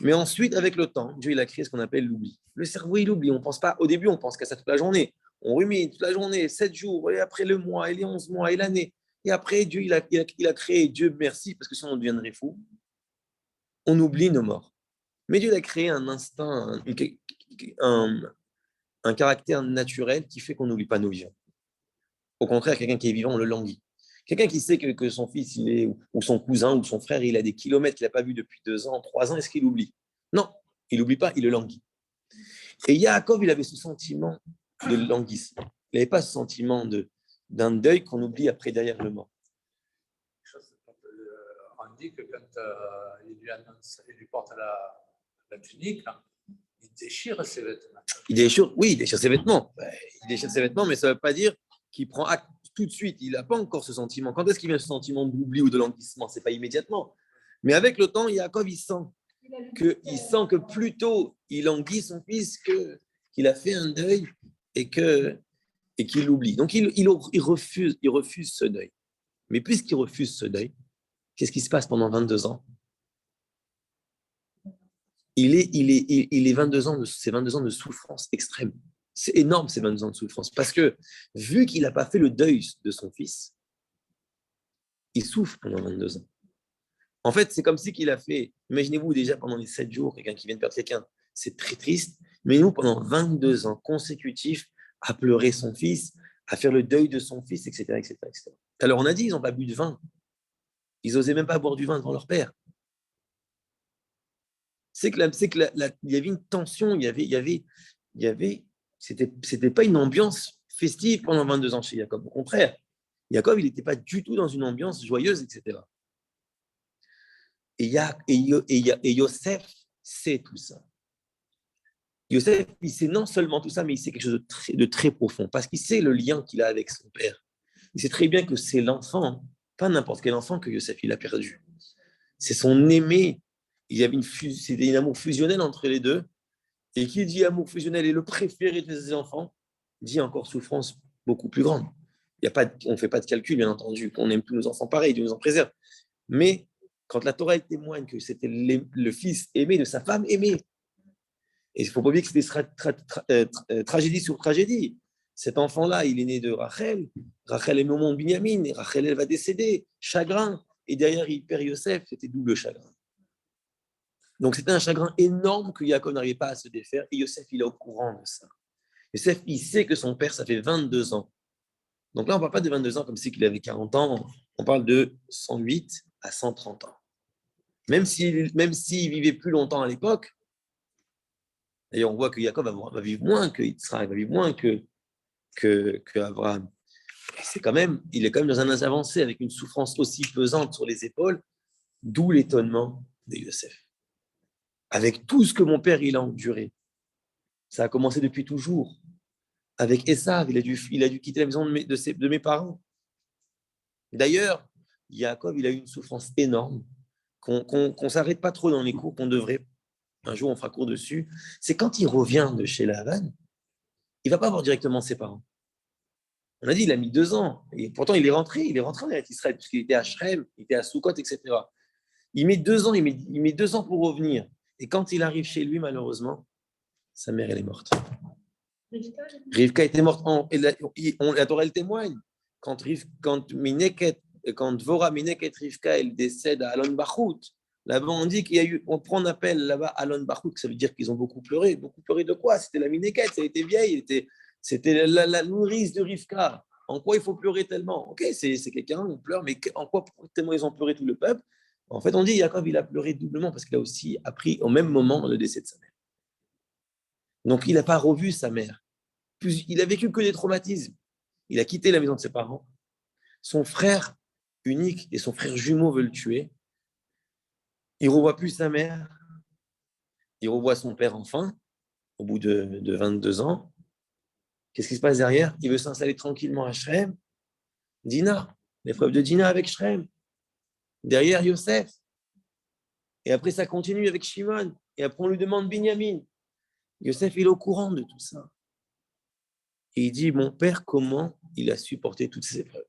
Mais ensuite, avec le temps, Dieu il a créé ce qu'on appelle l'oubli. Le cerveau, il oublie. On pense pas, au début, on pense qu'à ça toute la journée. On rumine toute la journée, 7 jours, et après le mois, et les 11 mois, et l'année. Et après, Dieu, il a créé, Dieu merci, parce que sinon on deviendrait fou. On oublie nos morts. Mais Dieu il a créé un instinct, un caractère naturel qui fait qu'on n'oublie pas nos vivants. Au contraire, quelqu'un qui est vivant, on le languit. Quelqu'un qui sait que son fils, ou son cousin, ou son frère, il a des kilomètres qu'il n'a pas vu depuis 2 ans, 3 ans, est-ce qu'il oublie? Non, il n'oublie pas, il le languit. Et Yaakov, il avait ce sentiment de languissement. Il n'avait pas ce sentiment d'un deuil qu'on oublie après derrière le mort. On dit que quand il lui porte la tunique, il déchire ses vêtements. Il déchire ses vêtements. Il déchire ses vêtements, mais ça ne veut pas dire qu'il prend acte tout de suite. Il n'a pas encore ce sentiment. Quand est-ce qu'il vient ce sentiment d'oubli ou de languissement? Ce n'est pas immédiatement. Mais avec le temps, Yaakov, il sent que plus tôt il languit son fils qu'il a fait un deuil et qu'il l'oublie. Donc il refuse ce deuil. Mais puisqu'il refuse ce deuil, qu'est-ce qui se passe pendant 22 ans? Il est 22 ans ces 22 ans de souffrance extrême. C'est énorme ces 22 ans de souffrance parce que vu qu'il n'a pas fait le deuil de son fils, il souffre pendant 22 ans. En fait, c'est comme si qu'il a fait, imaginez-vous déjà pendant les 7 jours, quelqu'un qui vient de perdre quelqu'un, c'est très triste, mais nous, pendant 22 ans consécutifs, à pleurer son fils, à faire le deuil de son fils, etc., etc., etc. Alors on a dit, ils n'ont pas bu de vin. Ils n'osaient même pas boire du vin devant leur père. Il y avait une tension, c'était pas une ambiance festive pendant 22 ans chez Yaakov. Au contraire, Yaakov, il n'était pas du tout dans une ambiance joyeuse, etc. Et Yosef sait tout ça. Yosef, il sait non seulement tout ça, mais il sait quelque chose de très profond, parce qu'il sait le lien qu'il a avec son père. Il sait très bien que c'est l'enfant, pas n'importe quel enfant que Yosef il a perdu. C'est son aimé. C'était un amour fusionnel entre les deux. Et qui dit amour fusionnel est le préféré de ses enfants, dit encore souffrance beaucoup plus grande. On ne fait pas de calcul, bien entendu, qu'on aime tous nos enfants pareil, Dieu nous en préserve. Mais quand la Torah témoigne que c'était le fils aimé de sa femme aimée, et il ne faut pas oublier que c'était tragédie sur tragédie. Cet enfant-là, il est né de Rachel. Rachel est au monde Binyamin, et Rachel, elle va décéder. Chagrin. Et derrière, il perd Yosef. C'était double chagrin. Donc, c'était un chagrin énorme que Yaakov n'arrivait pas à se défaire. Et Yosef, il est au courant de ça. Yosef, il sait que son père, ça fait 22 ans. Donc là, on ne parle pas de 22 ans comme si il avait 40 ans. On parle de 108 à 130 ans. Même s'il vivait plus longtemps à l'époque, d'ailleurs, on voit que Yaakov va vivre moins que Israël, va vivre moins que Abraham. Il est quand même dans un âge avancé avec une souffrance aussi pesante sur les épaules, d'où l'étonnement de Yosef. Avec tout ce que mon père il a enduré, ça a commencé depuis toujours. Avec Esav, il a dû quitter la maison de mes parents. D'ailleurs, Yaakov, il a eu une souffrance énorme, qu'on ne s'arrête pas trop dans les cours, qu'on devrait. Un jour, on fera cours dessus. C'est quand il revient de chez Lavan, il ne va pas voir directement ses parents. On a dit, il a mis 2 ans. Et pourtant, il est rentré en Israël, puisqu'il était à Shrem, il était à Sukkot, etc. Il met 2 ans, il met 2 ans pour revenir. Et quand il arrive chez lui, malheureusement, sa mère, elle est morte. Rivka était morte. La Torah, elle témoigne. Quand Dvorah Mineket Rivka, elle décède à Alon Bachout, là-bas, on dit qu'il y a eu, on appelle là-bas Alon Bachout, ça veut dire qu'ils ont beaucoup pleuré. Beaucoup pleuré de quoi? C'était la Mineket, ça a été vieille, c'était la nourrice de Rivka. En quoi il faut pleurer tellement? Ok, c'est quelqu'un, on pleure, mais en quoi tellement ils ont pleuré tout le peuple? En fait, on dit Yaakov, il a pleuré doublement parce qu'il a aussi appris au même moment le décès de sa mère. Donc, il n'a pas revu sa mère. Il a vécu que des traumatismes. Il a quitté la maison de ses parents. Son frère unique et son frère jumeau veulent le tuer. Il ne revoit plus sa mère. Il revoit son père enfin, au bout de 22 ans. Qu'est-ce qui se passe derrière? Il veut s'installer tranquillement à Shrem. Dina, l'épreuve de Dina avec Shrem. Derrière, Yosef. Et après, ça continue avec Shimon. Et après, on lui demande Binyamin. Yosef, il est au courant de tout ça. Et il dit, mon père, comment il a supporté toutes ces épreuves?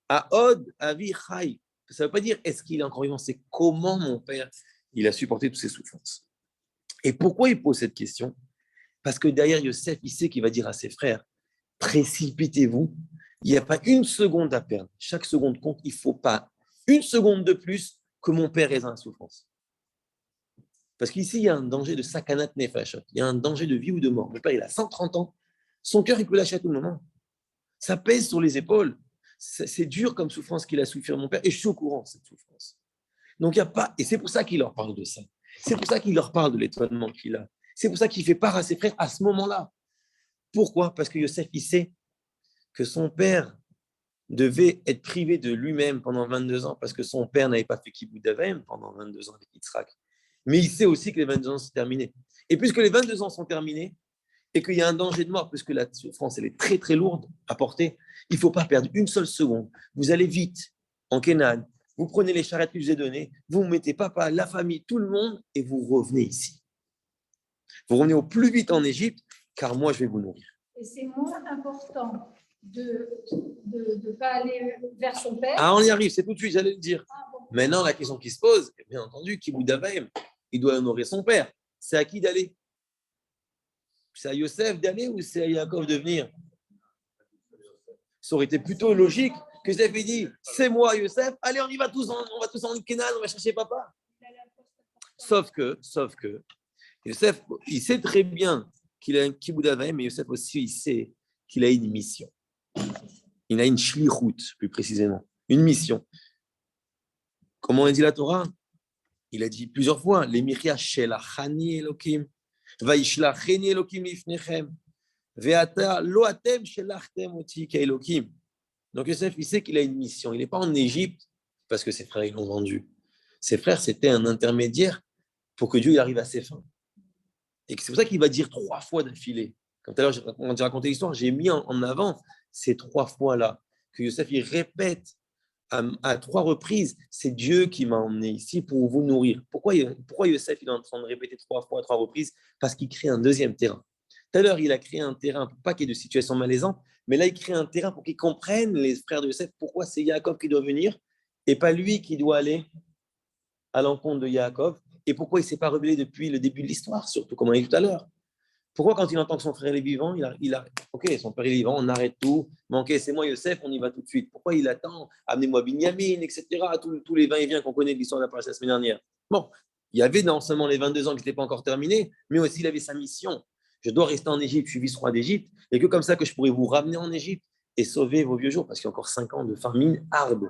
Aod, Avi, Chai. Ça ne veut pas dire est-ce qu'il est encore vivant, c'est comment mon père, il a supporté toutes ces souffrances. Et pourquoi il pose cette question? Parce que derrière Yosef, il sait qu'il va dire à ses frères, précipitez-vous, il n'y a pas une seconde à perdre. Chaque seconde compte, il ne faut pas une seconde de plus que mon père est dans la souffrance. Parce qu'ici, il y a un danger de sakanat nefashot, il y a un danger de vie ou de mort. Mon père, il a 130 ans, son cœur, il peut lâcher à tout moment. Ça pèse sur les épaules. C'est dur comme souffrance qu'il a souffert, mon père, et je suis au courant de cette souffrance. Donc, il n'y a pas, et c'est pour ça qu'il leur parle de ça. C'est pour ça qu'il leur parle de l'étonnement qu'il a. C'est pour ça qu'il fait part à ses frères à ce moment-là. Pourquoi? Parce que Yosef, il sait que son père devait être privé de lui-même pendant 22 ans parce que son père n'avait pas fait Kibbout Avayim pendant 22 ans avec Yitzhak. Mais il sait aussi que les 22 ans sont terminés. Et puisque les 22 ans sont terminés et qu'il y a un danger de mort, puisque la souffrance elle est très très lourde à porter, il ne faut pas perdre une seule seconde. Vous allez vite en Canaan, vous prenez les charrettes que je vous ai données, vous mettez papa, la famille, tout le monde et vous revenez ici. Vous revenez au plus vite en Égypte, car moi, je vais vous nourrir. Et c'est moins important de ne pas aller vers son père. Ah, on y arrive, c'est tout de suite, j'allais le dire. Ah, bon. Maintenant, la question qui se pose, bien entendu, Kibbout Avayim, il doit honorer son père. C'est à qui d'aller? C'est à Yosef d'aller ou c'est à Yaakov de venir? Ça aurait été plutôt logique que Yosef ait dit, c'est moi Yosef, allez, on va tous en Canaan, on va chercher papa. Sauf que Yosef, il sait très bien qu'il a un Kibbout Avayim, mais Yosef aussi, il sait qu'il a une mission. Il a une shlichut, plus précisément, une mission. Comment a dit la Torah? Il a dit plusieurs fois, les Miria shelachani Elokim, vaishlacheni Elokim lifnechem, ve'ata lo atem shelachtem oti k'Elokim. Donc Yosef, il sait qu'il a une mission. Il n'est pas en Égypte parce que ses frères ils l'ont vendu. Ses frères, c'était un intermédiaire pour que Dieu arrive à ses fins. Et c'est pour ça qu'il va dire 3 fois d'affilée. Comme tout à l'heure, quand j'ai raconté l'histoire, j'ai mis en avant ces 3 fois-là que Yosef il répète à 3 reprises, c'est Dieu qui m'a emmené ici pour vous nourrir. Pourquoi Yosef il est en train de répéter 3 fois à 3 reprises? Parce qu'il crée un deuxième terrain. Tout à l'heure, il a créé un terrain pour pas qu'il y ait de situation malaisante, mais là, il crée un terrain pour qu'ils comprennent, les frères de Yosef, pourquoi c'est Yaakov qui doit venir et pas lui qui doit aller à l'encontre de Yaakov, et pourquoi il ne s'est pas rebellé depuis le début de l'histoire, surtout comme on a dit tout à l'heure. Pourquoi quand il entend que son frère est vivant, ok, son père est vivant, on arrête tout. Mais ok, c'est moi Yosef, on y va tout de suite. Pourquoi il attend? Amenez-moi Binyamin, etc. Tous les va-et-vient qu'on connaît de l'histoire de la paracha la semaine dernière. Bon, il y avait non seulement les 22 ans qui n'étaient pas encore terminés, mais aussi il avait sa mission. Je dois rester en Égypte, je suis vice-roi d'Égypte, et que comme ça que je pourrais vous ramener en Égypte et sauver vos vieux jours, parce qu'il y a encore 5 ans de famine arde.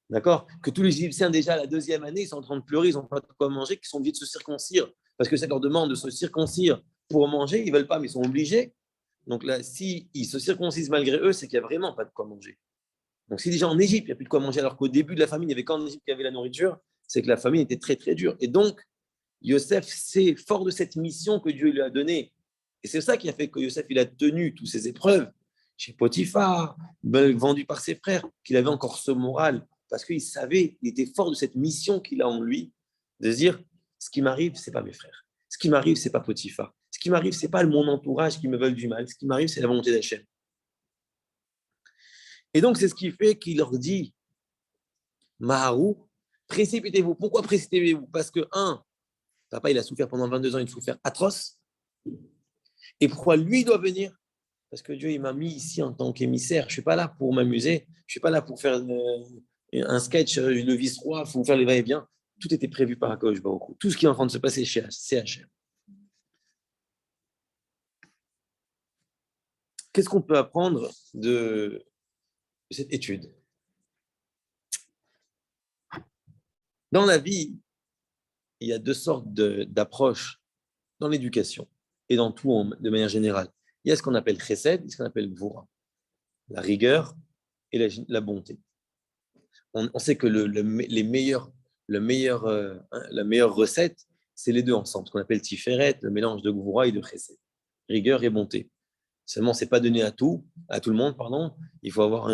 D'accord? Que tous les Égyptiens, déjà, la deuxième année, ils sont en train de pleurer, ils n'ont pas de quoi manger, qu'ils sont obligés de se circoncire, parce que ça leur demande de se circoncire pour manger, ils ne veulent pas, mais ils sont obligés. Donc là, s'ils se circoncisent malgré eux, c'est qu'il n'y a vraiment pas de quoi manger. Donc si déjà en Égypte, il n'y a plus de quoi manger, alors qu'au début de la famine, il n'y avait qu'en Égypte qu'il y avait la nourriture, c'est que la famine était très, très dure. Et donc, Yosef, c'est fort de cette mission que Dieu lui a donnée. Et c'est ça qui a fait que Yosef, il a tenu toutes ces épreuves chez Potiphar, vendu par ses frères, qu'il avait encore ce moral, parce qu'il savait, il était fort de cette mission qu'il a en lui, de se dire, ce qui m'arrive, ce n'est pas mes frères. Ce qui m'arrive, ce n'est pas Potiphar. Ce qui m'arrive, ce n'est pas mon entourage qui me veulent du mal. Ce qui m'arrive, c'est la volonté d'Hachem. Et donc, c'est ce qui fait qu'il leur dit, Maharou, précipitez-vous. Pourquoi précipitez-vous? Parce que, papa, il a souffert pendant 22 ans, une souffrance atroce. Et pourquoi lui doit venir? Parce que Dieu, il m'a mis ici en tant qu'émissaire. Je ne suis pas là pour m'amuser. Je ne suis pas là pour faire un sketch, le vice-roi, il faut faire les va-et-vient. Tout était prévu par Akadosh Baruch Hu. Tout ce qui est en train de se passer chez CHM. Qu'est-ce qu'on peut apprendre de cette étude? Dans la vie, il y a deux sortes d'approches dans l'éducation et dans tout de manière générale. Il y a ce qu'on appelle chesed et ce qu'on appelle gvura, la rigueur et la bonté. On sait que la meilleure recette, c'est les deux ensemble, ce qu'on appelle tiferet, le mélange de gvura et de chesed, rigueur et bonté. Seulement, ce n'est pas donné à tout le monde, pardon. Il faut avoir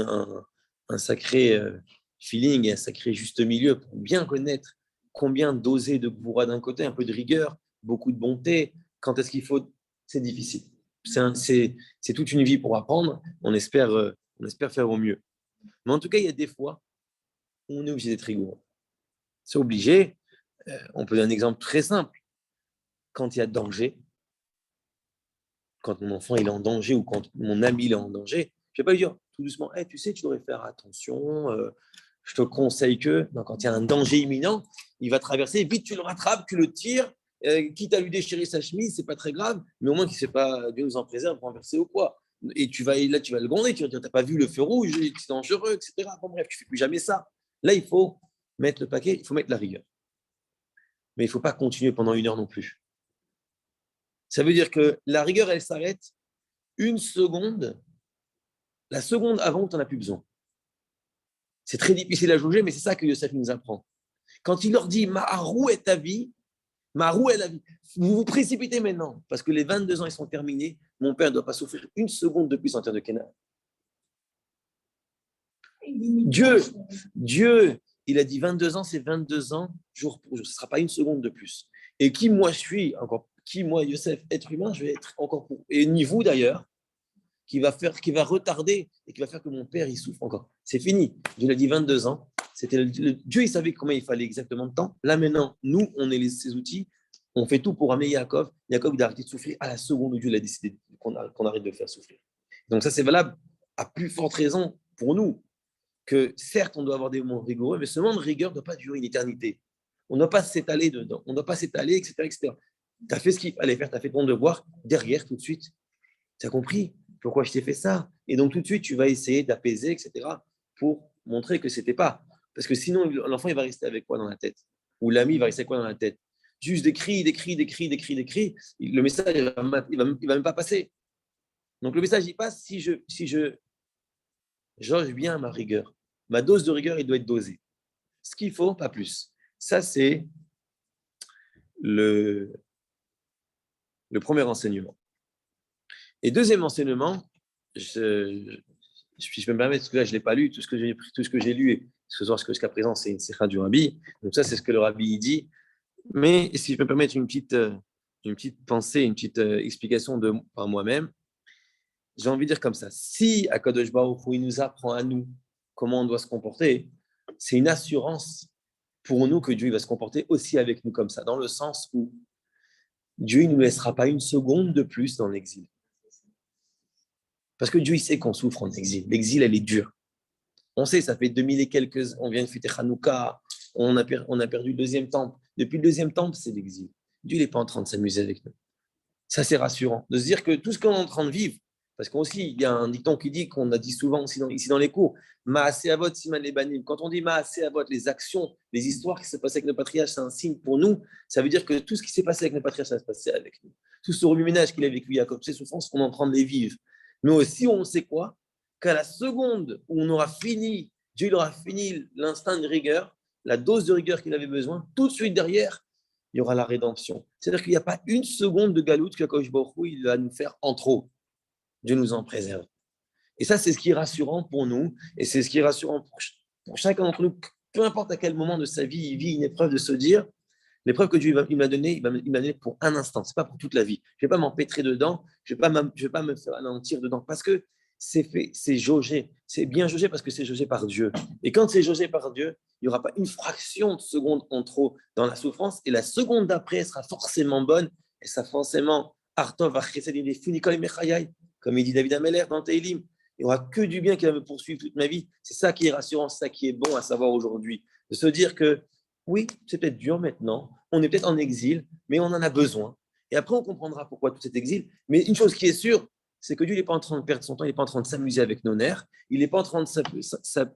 un sacré feeling et un sacré juste milieu pour bien connaître combien doser de gvura d'un côté, un peu de rigueur, beaucoup de bonté. Quand est-ce qu'il faut? C'est difficile. C'est toute une vie pour apprendre. On espère faire au mieux. Mais en tout cas, il y a des fois où on est obligé d'être rigoureux. C'est obligé. On peut donner un exemple très simple. Quand il y a danger, quand mon enfant il est en danger ou quand mon ami il est en danger, je ne vais pas lui dire tout doucement, hey, tu sais, tu devrais faire attention, je te conseille que, non, quand il y a un danger imminent, il va traverser, vite tu le rattrapes, tu le tires, quitte à lui déchirer sa chemise, c'est pas très grave, mais au moins qu'il ne sait pas, Dieu nous en préserve, renverser ou quoi. Et tu vas le gronder, tu vas dire, tu n'as pas vu le feu rouge, c'est dangereux, etc. Bon, bref, tu ne fais plus jamais ça. Là, il faut mettre le paquet, il faut mettre la rigueur. Mais il ne faut pas continuer pendant 1 heure non plus. Ça veut dire que la rigueur, elle s'arrête 1 seconde, la seconde avant, tu n'en as plus besoin. C'est très difficile à jauger, mais c'est ça que Yosef nous apprend. Quand il leur dit, Maharou est ta vie, Maharou est la vie, vous vous précipitez maintenant, parce que les 22 ans, ils sont terminés, mon père ne doit pas souffrir 1 seconde de plus en terre de Canaan. Dieu, il a dit 22 ans, c'est 22 ans, jour pour jour, ce ne sera pas 1 seconde de plus. Et qui moi je suis, moi, Yosef, être humain, je vais être encore pour. Et ni vous d'ailleurs, qui va retarder et qui va faire que mon père, il souffre encore. C'est fini. Dieu l'a dit 22 ans. Dieu, il savait combien il fallait exactement de temps. Là, maintenant, nous, on est ses outils. On fait tout pour amener Yaakov. Yaakov, il a arrêté de souffrir à la seconde où Dieu l'a décidé qu'on arrête de le faire souffrir. Donc ça, c'est valable à plus forte raison pour nous que certes, on doit avoir des moments rigoureux, mais ce moment de rigueur ne doit pas durer une éternité. On ne doit pas s'étaler dedans. On ne doit pas s'étaler, etc., etc. Tu as fait ce qu'il fallait faire, tu as fait ton devoir. Derrière, tout de suite, tu as compris pourquoi je t'ai fait ça. Et donc, tout de suite, tu vas essayer d'apaiser, etc., pour montrer que ce n'était pas. Parce que sinon, l'enfant, il va rester avec quoi dans la tête? Ou l'ami va rester avec quoi dans la tête? Juste des cris. Le message, il va même pas passer. Donc, le message, il passe si je jauge bien ma rigueur. Ma dose de rigueur, il doit être dosée. Ce qu'il faut, pas plus. Ça, c'est le premier enseignement. Et deuxième enseignement, je peux me permettre, parce que là, je ne l'ai pas lu, tout ce que j'ai lu, et ce soir, jusqu'à présent, c'est une sikha du rabbi. Donc ça, c'est ce que le rabbi dit. Mais si je peux me permettre une petite pensée, une petite explication par moi-même, j'ai envie de dire comme ça. Si Akadosh Baruch Hu, il nous apprend à nous comment on doit se comporter, c'est une assurance pour nous que Dieu va se comporter aussi avec nous comme ça, dans le sens où Dieu ne nous laissera pas une seconde de plus dans l'exil. Parce que Dieu, il sait qu'on souffre en exil. L'exil, elle est dure. On sait, ça fait 2000 et quelques, on vient de fêter Hanouka, on a perdu le deuxième temple. Depuis le deuxième temple, c'est l'exil. Dieu, il n'est pas en train de s'amuser avec nous. Ça, c'est rassurant de se dire que tout ce qu'on est en train de vivre, parce qu'aussi, il y a un dicton qui dit, qu'on a dit souvent aussi ici dans les cours, Maaseh Avot Siman Lebanim. Quand on dit Maaseh Avot, les actions, les histoires qui se passent avec nos patriarches, c'est un signe pour nous. Ça veut dire que tout ce qui s'est passé avec nos patriarches, ça va se passer avec nous. Tout ce remue-ménage qu'il a vécu Jacob, ces souffrances qu'on est en train de les vivre. Mais aussi, on sait quoi? Qu'à la seconde où on aura fini, Dieu il aura fini l'instinct de rigueur, la dose de rigueur qu'il avait besoin, tout de suite derrière, il y aura la rédemption. C'est-à-dire qu'il n'y a pas une seconde de galoute que Kadosh Baruch Hu, il va nous faire en trop. Dieu nous en préserve. Et ça, c'est ce qui est rassurant pour nous, et c'est ce qui est rassurant pour chacun d'entre nous, peu importe à quel moment de sa vie il vit une épreuve, de se dire, l'épreuve que Dieu il m'a donnée, il m'a donnée pour un instant, ce n'est pas pour toute la vie. Je ne vais pas m'empêtrer dedans, je ne vais pas me faire anéantir dedans, parce que c'est fait, c'est jaugé, c'est bien jaugé parce que c'est jaugé par Dieu. Et quand c'est jaugé par Dieu, il n'y aura pas une fraction de seconde en trop dans la souffrance, et la seconde d'après sera forcément bonne, et ça forcément, comme il dit David Ameller dans Teilim, il n'y aura que du bien qui va me poursuivre toute ma vie. C'est ça qui est rassurant, c'est ça qui est bon à savoir aujourd'hui. De se dire que oui, c'est peut-être dur maintenant, on est peut-être en exil, mais on en a besoin. Et après, on comprendra pourquoi tout cet exil. Mais une chose qui est sûre, c'est que Dieu n'est pas en train de perdre son temps, il n'est pas en train de s'amuser avec nos nerfs, il n'est pas en train de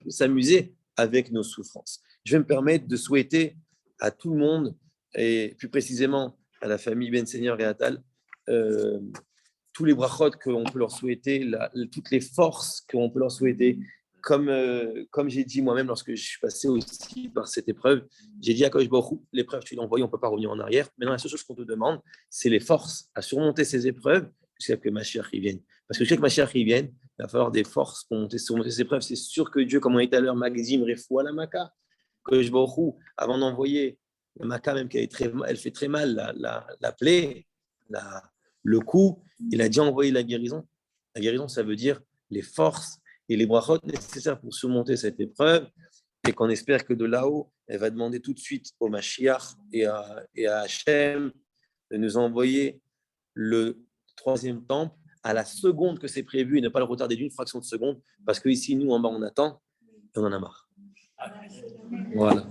s'amuser avec nos souffrances. Je vais me permettre de souhaiter à tout le monde, et plus précisément à la famille Ben Seigneur et Atal, tous les brachot qu'on peut leur souhaiter, toutes les forces qu'on peut leur souhaiter. Comme j'ai dit moi-même lorsque je suis passé aussi par cette épreuve, j'ai dit à Kosh Baruch Hu, l'épreuve tu l'as envoyée, on ne peut pas revenir en arrière. Maintenant, la seule chose qu'on te demande, c'est les forces à surmonter ces épreuves jusqu'à ce que Mashiach y vienne. Parce que jusqu'à ce que Mashiach y vienne, il va falloir des forces pour surmonter ces épreuves. C'est sûr que Dieu, comme on a dit tout à l'heure, Magzim, Refoua la Maka, Kosh Baruch Hu, avant d'envoyer la Maka, même qu'elle elle fait très mal, la plaie, le coup, il a déjà envoyé la guérison. La guérison, ça veut dire les forces et les brachot nécessaires pour surmonter cette épreuve, et qu'on espère que de là-haut, elle va demander tout de suite au Mashiach et à Hachem de nous envoyer le troisième temple à la seconde que c'est prévu et ne pas le retarder d'une fraction de seconde, parce qu'ici, nous, en bas, on attend et on en a marre. Voilà.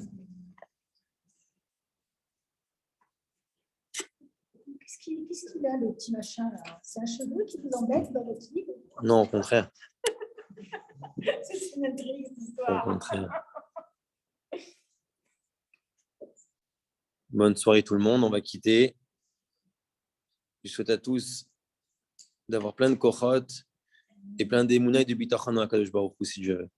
Qu'est-ce qu'il a, le petit machin là? C'est un cheveu qui vous embête dans votre livre? Non, au contraire. C'est une intrigue, cette Au histoire. contraire. Bonne soirée tout le monde, on va quitter. Je souhaite à tous d'avoir plein de kochot et plein d'émouna et de bitachon à Kadosh Baruch Hu si Dieu veut.